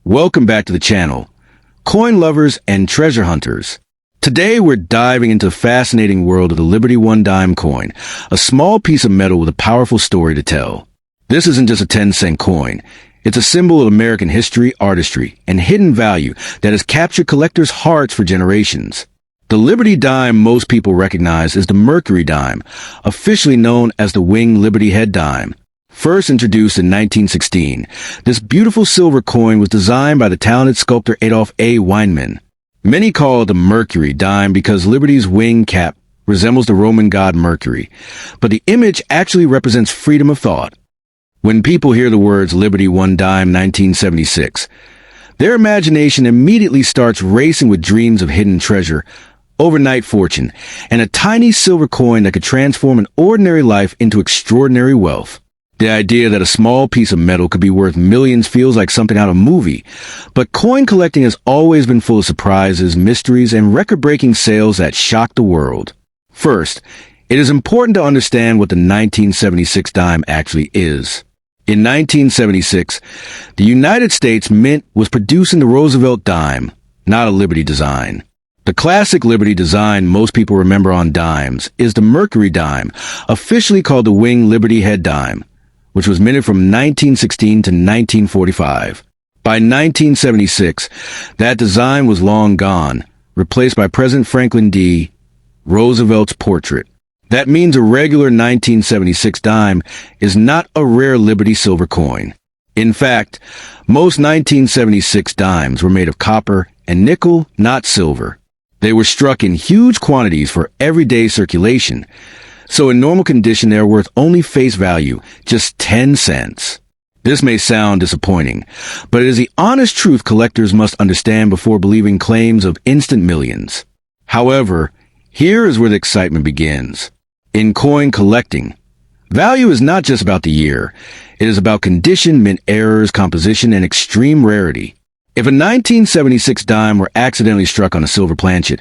Welcome back to the channel, coin lovers and treasure hunters. Today we're diving into the fascinating world of the Liberty 1 dime coin, a small piece of metal with a powerful story to tell. This isn't just a 10-cent coin. It's a symbol of American history, artistry, and hidden value that has captured collectors' hearts for generations. The Liberty Dime most people recognize is the Mercury Dime, officially known as the Winged Liberty Head Dime. First introduced in 1916, this beautiful silver coin was designed by the talented sculptor Adolph A. Weinman. Many call it the Mercury Dime because Liberty's wing cap resembles the Roman god Mercury, but the image actually represents freedom of thought. When people hear the words Liberty 1 Dime 1976, their imagination immediately starts racing with dreams of hidden treasure, overnight fortune, and a tiny silver coin that could transform an ordinary life into extraordinary wealth. The idea that a small piece of metal could be worth millions feels like something out of a movie, but coin collecting has always been full of surprises, mysteries, and record-breaking sales that shock the world. First, it is important to understand what the 1976 dime actually is. In 1976, the United States Mint was producing the Roosevelt dime, not a Liberty design. The classic Liberty design most people remember on dimes is the Mercury Dime, officially called the Winged Liberty Head Dime, which was minted from 1916 to 1945. By 1976, that design was long gone, replaced by President Franklin D. Roosevelt's portrait. That means a regular 1976 dime is not a rare Liberty silver coin. In fact, most 1976 dimes were made of copper and nickel, not silver. They were struck in huge quantities for everyday circulation, so in normal condition they are worth only face value, just 10 cents. This may sound disappointing, but it is the honest truth collectors must understand before believing claims of instant millions. However, here is where the excitement begins. In coin collecting, value is not just about the year. It is about condition, mint errors, composition, and extreme rarity. If a 1976 dime were accidentally struck on a silver planchet,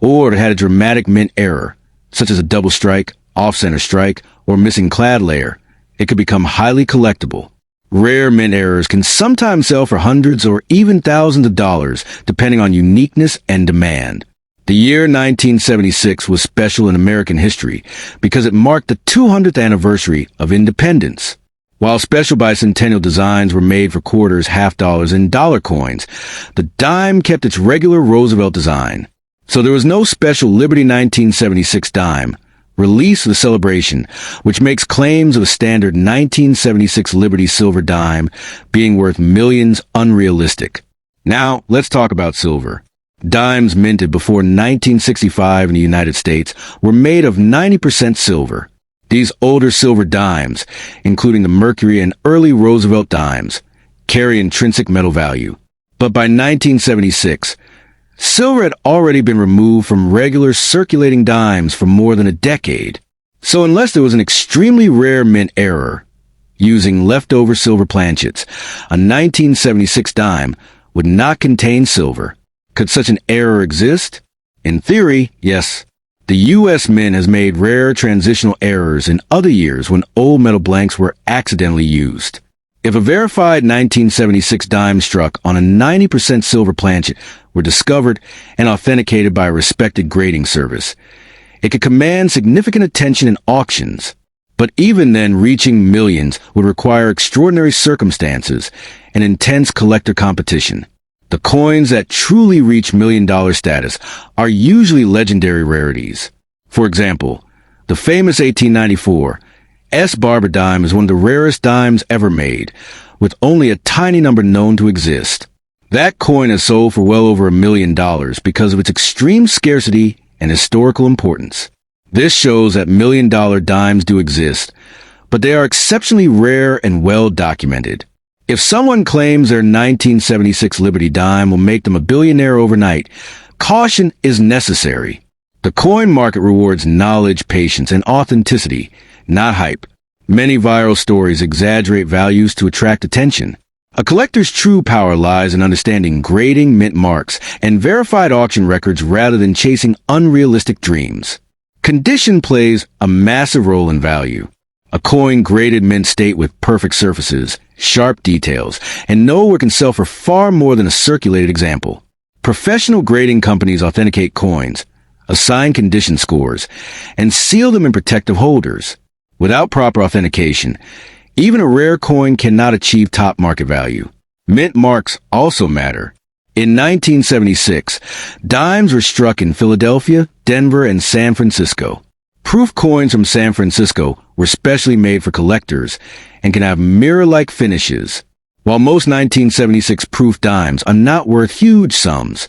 or it had a dramatic mint error, such as a double strike, off-center strike, or missing clad layer, it could become highly collectible. Rare mint errors can sometimes sell for hundreds or even thousands of dollars, depending on uniqueness and demand. The year 1976 was special in American history because it marked the 200th anniversary of independence. While special bicentennial designs were made for quarters, half dollars, and dollar coins, the dime kept its regular Roosevelt design. So there was no special Liberty 1976 dime released for the celebration, which makes claims of a standard 1976 Liberty silver dime being worth millions unrealistic. Now, let's talk about silver. Dimes minted before 1965 in the United States were made of 90% silver. These older silver dimes, including the Mercury and early Roosevelt dimes, carry intrinsic metal value. But by 1976, silver had already been removed from regular circulating dimes for more than a decade. So unless there was an extremely rare mint error, using leftover silver planchets, a 1976 dime would not contain silver. Could such an error exist? In theory, yes. The U.S. Mint has made rare transitional errors in other years when old metal blanks were accidentally used. If a verified 1976 dime struck on a 90% silver planchet were discovered and authenticated by a respected grading service, it could command significant attention in auctions. But even then, reaching millions would require extraordinary circumstances and intense collector competition. The coins that truly reach million-dollar status are usually legendary rarities. For example, the famous 1894 S. Barber dime is one of the rarest dimes ever made, with only a tiny number known to exist. That coin has sold for well over $1 million because of its extreme scarcity and historical importance. This shows that million-dollar dimes do exist, but they are exceptionally rare and well documented. If someone claims their 1976 Liberty dime will make them a billionaire overnight, caution is necessary. The coin market rewards knowledge, patience, and authenticity, not hype. Many viral stories exaggerate values to attract attention. A collector's true power lies in understanding grading, mint marks, and verified auction records rather than chasing unrealistic dreams. Condition plays a massive role in value. A coin graded mint state with perfect surfaces, sharp details, and nowhere can sell for far more than a circulated example. Professional grading companies authenticate coins, assign condition scores, and seal them in protective holders. Without proper authentication, even a rare coin cannot achieve top market value. Mint marks also matter. In 1976, dimes were struck in Philadelphia, Denver, and San Francisco. Proof coins from San Francisco were specially made for collectors and can have mirror-like finishes. While most 1976 proof dimes are not worth huge sums,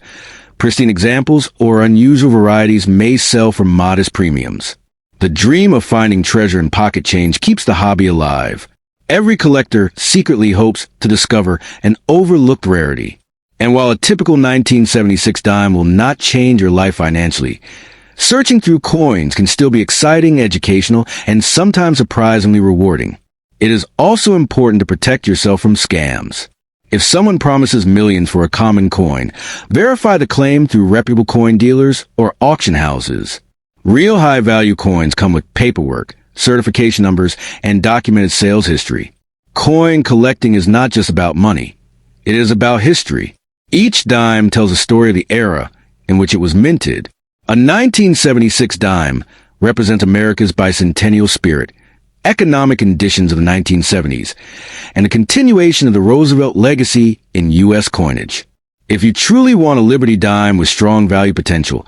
pristine examples or unusual varieties may sell for modest premiums. The dream of finding treasure in pocket change keeps the hobby alive. Every collector secretly hopes to discover an overlooked rarity. And while a typical 1976 dime will not change your life financially, searching through coins can still be exciting, educational, and sometimes surprisingly rewarding. It is also important to protect yourself from scams. If someone promises millions for a common coin, verify the claim through reputable coin dealers or auction houses. Real high-value coins come with paperwork, certification numbers, and documented sales history. Coin collecting is not just about money. It is about history. Each dime tells a story of the era in which it was minted. A 1976 dime represents America's bicentennial spirit, economic conditions of the 1970s, and a continuation of the Roosevelt legacy in U.S. coinage. If you truly want a Liberty dime with strong value potential,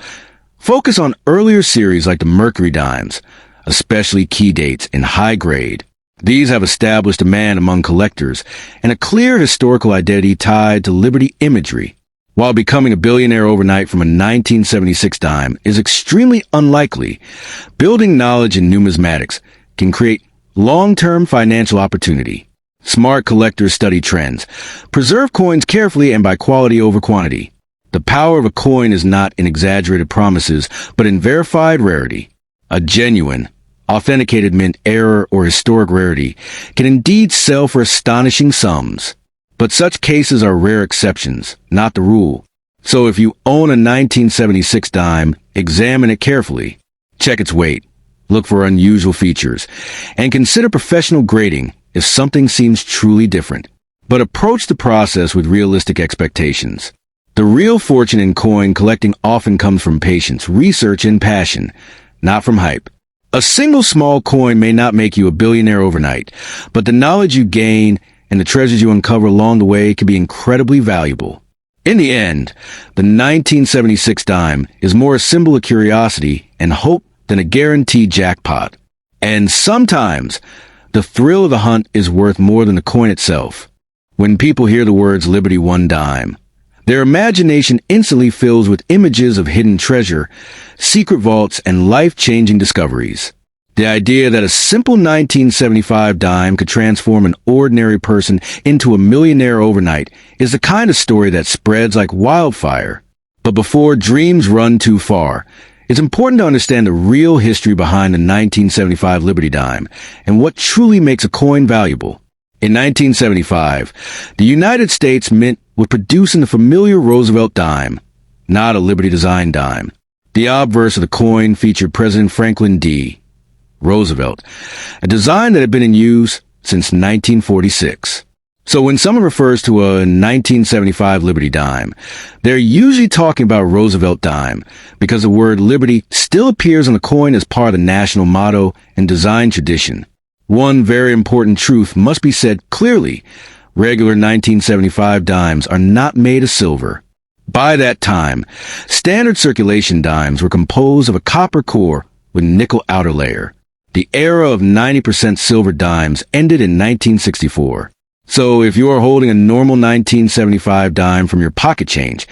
focus on earlier series like the Mercury dimes, especially key dates in high grade. These have established demand among collectors and a clear historical identity tied to Liberty imagery. While becoming a billionaire overnight from a 1976 dime is extremely unlikely, building knowledge in numismatics can create long-term financial opportunity. Smart collectors study trends, preserve coins carefully and by quality over quantity. The power of a coin is not in exaggerated promises, but in verified rarity. A genuine, authenticated mint error or historic rarity can indeed sell for astonishing sums. But such cases are rare exceptions, not the rule. So if you own a 1976 dime, examine it carefully. Check its weight, look for unusual features, and consider professional grading if something seems truly different. But approach the process with realistic expectations. The real fortune in coin collecting often comes from patience, research, and passion, not from hype. A single small coin may not make you a billionaire overnight, but the knowledge you gain and the treasures you uncover along the way can be incredibly valuable. In the end, the 1976 dime is more a symbol of curiosity and hope than a guaranteed jackpot. And sometimes, the thrill of the hunt is worth more than the coin itself. When people hear the words Liberty One Dime, their imagination instantly fills with images of hidden treasure, secret vaults, and life-changing discoveries. The idea that a simple 1975 dime could transform an ordinary person into a millionaire overnight is the kind of story that spreads like wildfire. But before dreams run too far, it's important to understand the real history behind the 1975 Liberty dime and what truly makes a coin valuable. In 1975, the United States Mint was producing the familiar Roosevelt dime, not a Liberty design dime. The obverse of the coin featured President Franklin D. Roosevelt, a design that had been in use since 1946. So when someone refers to a 1975 Liberty dime, they're usually talking about Roosevelt dime because the word Liberty still appears on the coin as part of the national motto and design tradition. One very important truth must be said clearly. Regular 1975 dimes are not made of silver. By that time, standard circulation dimes were composed of a copper core with nickel outer layer. The era of 90% silver dimes ended in 1964. So if you are holding a normal 1975 dime from your pocket change,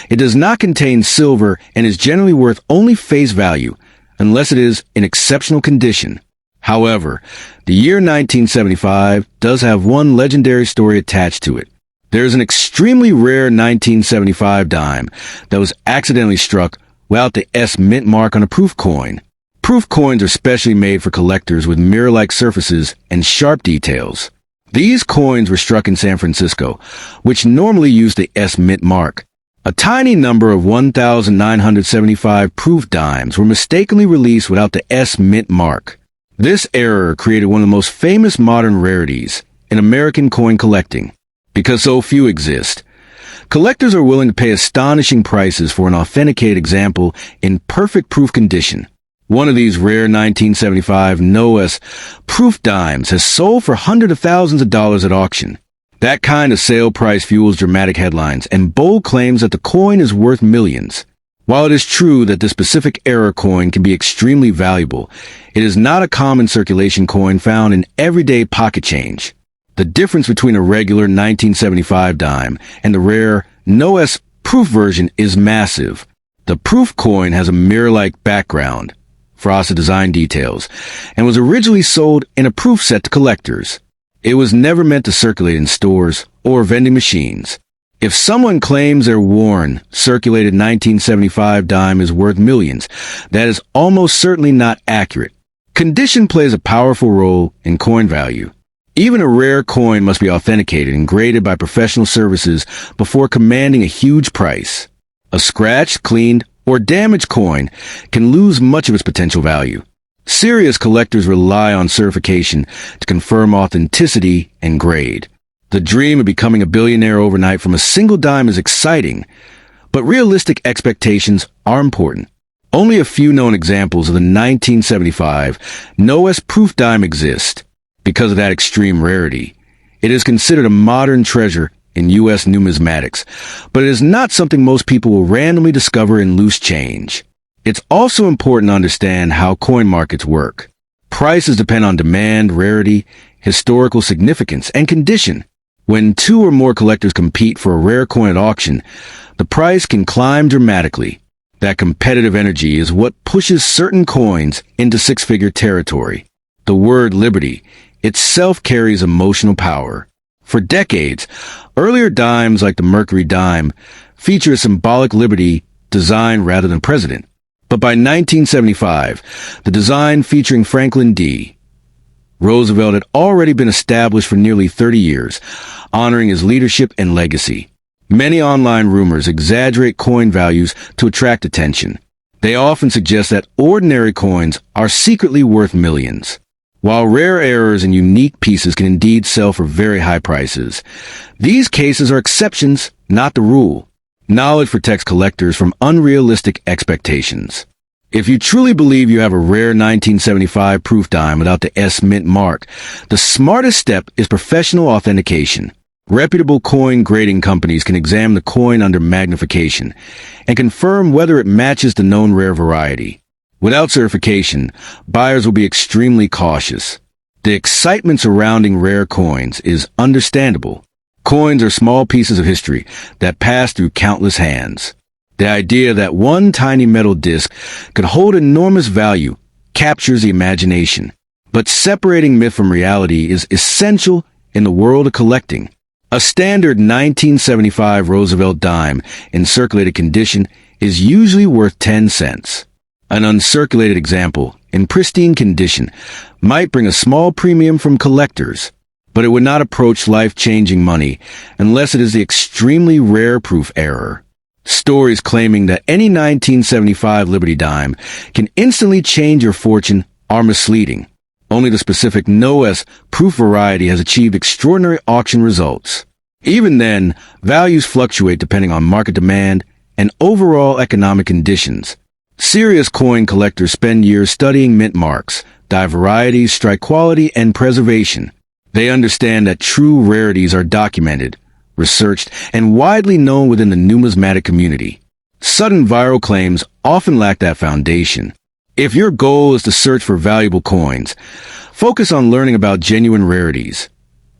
it does not contain silver and is generally worth only face value, unless it is in exceptional condition. However, the year 1975 does have one legendary story attached to it. There is an extremely rare 1975 dime that was accidentally struck without the S mint mark on a proof coin. Proof coins are specially made for collectors with mirror-like surfaces and sharp details. These coins were struck in San Francisco, which normally use the S mint mark. A tiny number of 1,975 proof dimes were mistakenly released without the S mint mark. This error created one of the most famous modern rarities in American coin collecting. Because so few exist, collectors are willing to pay astonishing prices for an authenticated example in perfect proof condition. One of these rare 1975 NOS proof dimes has sold for hundreds of thousands of dollars at auction. That kind of sale price fuels dramatic headlines and bold claims that the coin is worth millions. While it is true that this specific era coin can be extremely valuable, it is not a common circulation coin found in everyday pocket change. The difference between a regular 1975 dime and the rare NOS proof version is massive. The proof coin has a mirror-like background, frosted design details, and was originally sold in a proof set to collectors. It was never meant to circulate in stores or vending machines. If someone claims their worn, circulated 1975 dime is worth millions, that is almost certainly not accurate. Condition plays a powerful role in coin value. Even a rare coin must be authenticated and graded by professional services before commanding a huge price. A scratched, cleaned, or damaged coin can lose much of its potential value. Serious collectors rely on certification to confirm authenticity and grade. The dream of becoming a billionaire overnight from a single dime is exciting, but realistic expectations are important. Only a few known examples of the 1975 NOS proof dime exist. Because of that extreme rarity, it is considered a modern treasure in U.S. numismatics, but it is not something most people will randomly discover in loose change. It's also important to understand how coin markets work. Prices depend on demand, rarity, historical significance, and condition. When two or more collectors compete for a rare coin at auction, the price can climb dramatically. That competitive energy is what pushes certain coins into six-figure territory. The word liberty itself carries emotional power. For decades, earlier dimes like the Mercury Dime feature a symbolic liberty design rather than president. But by 1975, the design featuring Franklin D. Roosevelt had already been established for nearly 30 years, honoring his leadership and legacy. Many online rumors exaggerate coin values to attract attention. They often suggest that ordinary coins are secretly worth millions. While rare errors and unique pieces can indeed sell for very high prices, these cases are exceptions, not the rule. Knowledge protects collectors from unrealistic expectations. If you truly believe you have a rare 1975 proof dime without the S mint mark, the smartest step is professional authentication. Reputable coin grading companies can examine the coin under magnification and confirm whether it matches the known rare variety. Without certification, buyers will be extremely cautious. The excitement surrounding rare coins is understandable. Coins are small pieces of history that pass through countless hands. The idea that one tiny metal disc could hold enormous value captures the imagination. But separating myth from reality is essential in the world of collecting. A standard 1975 Roosevelt dime in circulated condition is usually worth 10 cents. An uncirculated example, in pristine condition, might bring a small premium from collectors, but it would not approach life-changing money unless it is the extremely rare proof error. Stories claiming that any 1975 Liberty dime can instantly change your fortune are misleading. Only the specific NOS proof variety has achieved extraordinary auction results. Even then, values fluctuate depending on market demand and overall economic conditions. Serious coin collectors spend years studying mint marks, die varieties, strike quality, and preservation. They understand that true rarities are documented, researched, and widely known within the numismatic community. Sudden viral claims often lack that foundation. If your goal is to search for valuable coins, focus on learning about genuine rarities,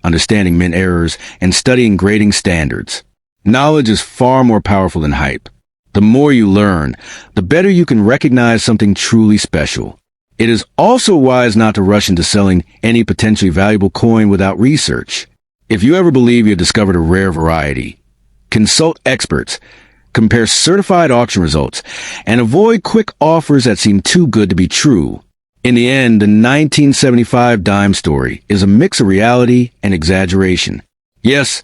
understanding mint errors, and studying grading standards. Knowledge is far more powerful than hype. The more you learn, the better you can recognize something truly special. It is also wise not to rush into selling any potentially valuable coin without research. If you ever believe you have discovered a rare variety, consult experts, compare certified auction results, and avoid quick offers that seem too good to be true. In the end, the 1975 dime story is a mix of reality and exaggeration. Yes,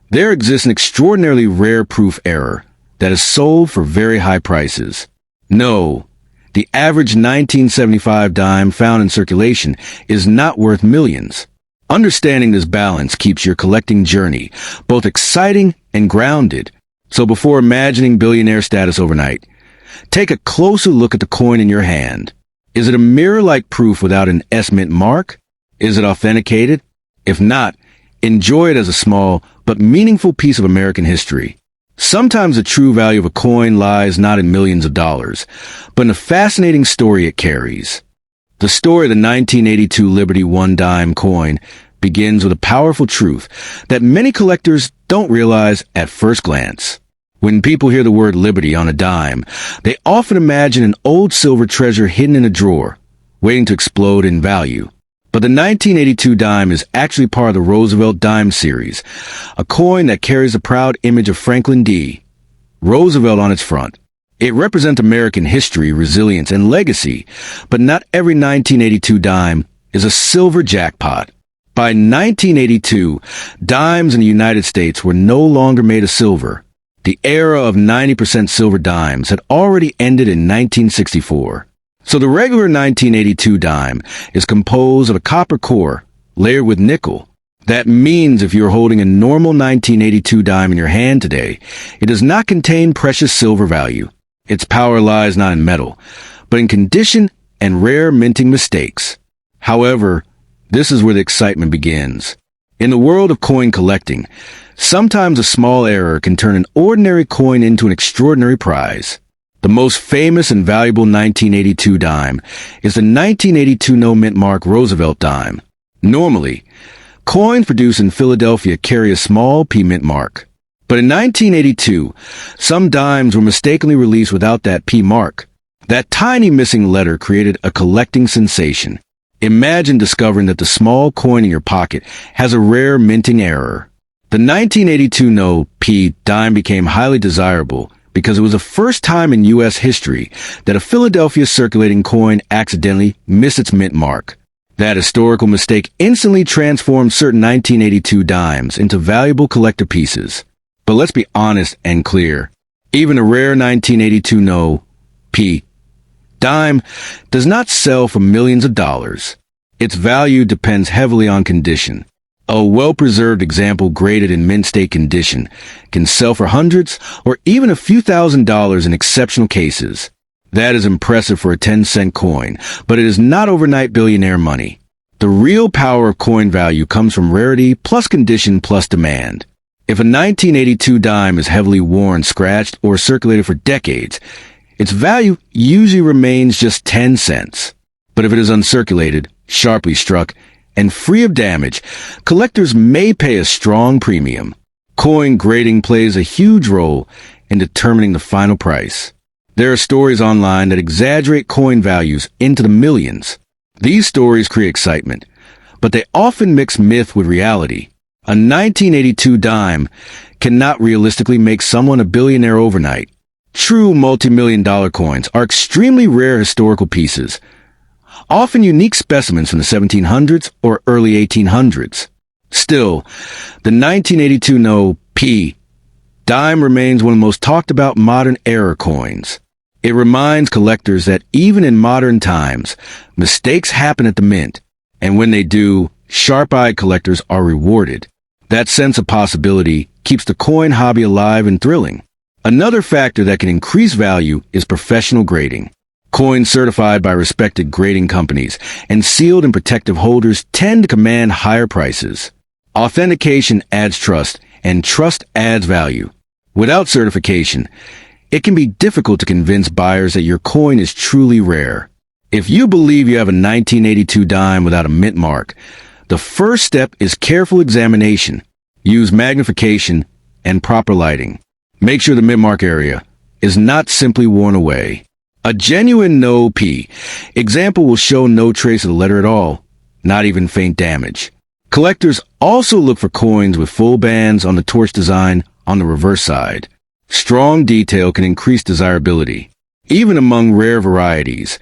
there exists an extraordinarily rare proof error that is sold for very high prices. No, The average 1975 dime found in circulation is not worth millions. Understanding this balance keeps your collecting journey both exciting and grounded. So before imagining billionaire status overnight, take a closer look at the coin in your hand. Is it a mirror-like proof without an S-mint mark? Is it authenticated? If not, enjoy it as a small but meaningful piece of American history. Sometimes the true value of a coin lies not in millions of dollars, but in the fascinating story it carries. The story of the 1982 Liberty One Dime coin begins with a powerful truth that many collectors don't realize at first glance. When people hear the word Liberty on a dime, they often imagine an old silver treasure hidden in a drawer, waiting to explode in value. But the 1982 dime is actually part of the Roosevelt Dime series, a coin that carries the proud image of Franklin D. Roosevelt on its front. It represents American history, resilience, and legacy, but not every 1982 dime is a silver jackpot. By 1982, dimes in the United States were no longer made of silver. The era of 90% silver dimes had already ended in 1964. So the regular 1982 dime is composed of a copper core layered with nickel. That means if you're holding a normal 1982 dime in your hand today, it does not contain precious silver value. Its power lies not in metal, but in condition and rare minting mistakes. However, this is where the excitement begins. In the world of coin collecting, sometimes a small error can turn an ordinary coin into an extraordinary prize. The most famous and valuable 1982 dime is the 1982 no-mint mark Roosevelt dime. Normally, coins produced in Philadelphia carry a small P mint mark. But in 1982, some dimes were mistakenly released without that P mark. That tiny missing letter created a collecting sensation. Imagine discovering that the small coin in your pocket has a rare minting error. The 1982 no P dime became highly desirable because it was the first time in U.S. history that a Philadelphia circulating coin accidentally missed its mint mark. That historical mistake instantly transformed certain 1982 dimes into valuable collector pieces. But let's be honest and clear. Even a rare 1982 no P dime does not sell for millions of dollars. Its value depends heavily on condition. A well-preserved example graded in mint state condition can sell for hundreds or even a few $1,000s in exceptional cases. That is impressive for a 10-cent coin, but it is not overnight billionaire money. The real power of coin value comes from rarity plus condition plus demand. If a 1982 dime is heavily worn, scratched, or circulated for decades, its value usually remains just 10 cents. But if it is uncirculated, sharply struck, and free of damage, collectors may pay a strong premium. Coin grading plays a huge role in determining the final price. There are stories online that exaggerate coin values into the millions. These stories create excitement, but they often mix myth with reality. A 1982 dime cannot realistically make someone a billionaire overnight. True multi-million-dollar coins are extremely rare historical pieces, often unique specimens from the 1700s or early 1800s. Still, the 1982 no P dime remains one of the most talked about modern era coins. It reminds collectors that even in modern times, mistakes happen at the mint, and when they do, sharp-eyed collectors are rewarded. That sense of possibility keeps the coin hobby alive and thrilling. Another factor that can increase value is professional grading. Coins certified by respected grading companies and sealed in protective holders tend to command higher prices. Authentication adds trust, and trust adds value. Without certification, it can be difficult to convince buyers that your coin is truly rare. If you believe you have a 1982 dime without a mint mark, the first step is careful examination. Use magnification and proper lighting. Make sure the mint mark area is not simply worn away. A genuine no P example will show no trace of the letter at all, not even faint damage. Collectors also look for coins with full bands on the torch design on the reverse side. Strong detail can increase desirability. Even among rare varieties,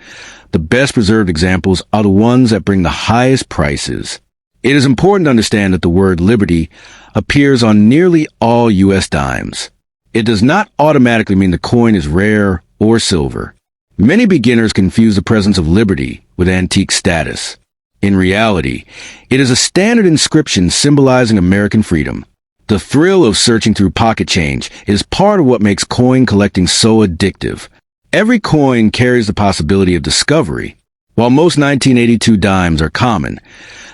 the best preserved examples are the ones that bring the highest prices. It is important to understand that the word Liberty appears on nearly all U.S. dimes. It does not automatically mean the coin is rare or silver. Many beginners confuse the presence of liberty with antique status. In reality, it is a standard inscription symbolizing American freedom. The thrill of searching through pocket change is part of what makes coin collecting so addictive. Every coin carries the possibility of discovery. While most 1982 dimes are common,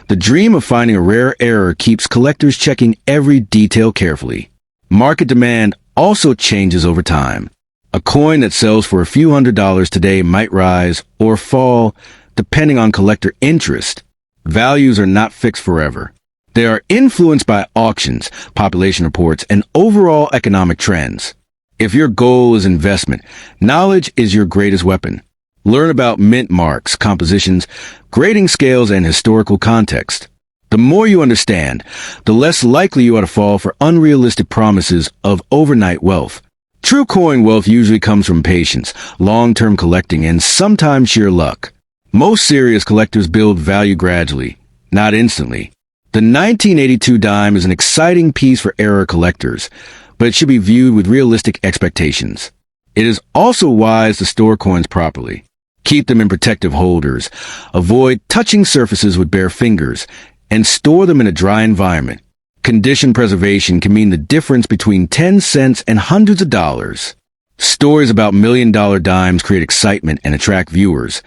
the dream of finding a rare error keeps collectors checking every detail carefully. Market demand also changes over time. A coin that sells for a few $100s today might rise or fall depending on collector interest. Values are not fixed forever. They are influenced by auctions, population reports, and overall economic trends. If your goal is investment, knowledge is your greatest weapon. Learn about mint marks, compositions, grading scales, and historical context. The more you understand, the less likely you are to fall for unrealistic promises of overnight wealth. True coin wealth usually comes from patience, long-term collecting, and sometimes sheer luck. Most serious collectors build value gradually, not instantly. The 1982 dime is an exciting piece for era collectors, but it should be viewed with realistic expectations. It is also wise to store coins properly. Keep them in protective holders, avoid touching surfaces with bare fingers, and store them in a dry environment. Condition preservation can mean the difference between 10 cents and hundreds of dollars. Stories about million-dollar dimes create excitement and attract viewers,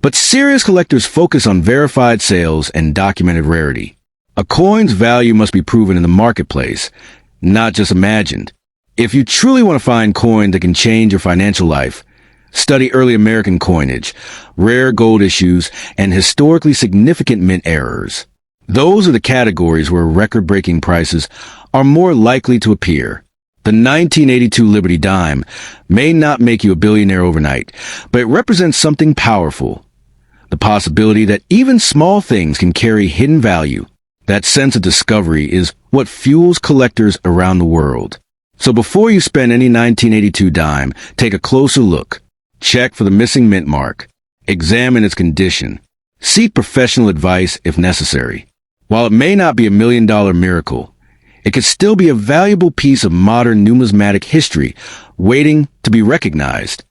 but serious collectors focus on verified sales and documented rarity. A coin's value must be proven in the marketplace, not just imagined. If you truly want to find coin that can change your financial life, study early American coinage, rare gold issues, and historically significant mint errors. Those are the categories where record-breaking prices are more likely to appear. The 1982 Liberty Dime may not make you a billionaire overnight, but it represents something powerful. The possibility that even small things can carry hidden value. That sense of discovery is what fuels collectors around the world. So before you spend any 1982 dime, take a closer look. Check for the missing mint mark. Examine its condition. Seek professional advice if necessary. While it may not be $1 million miracle, it could still be a valuable piece of modern numismatic history waiting to be recognized.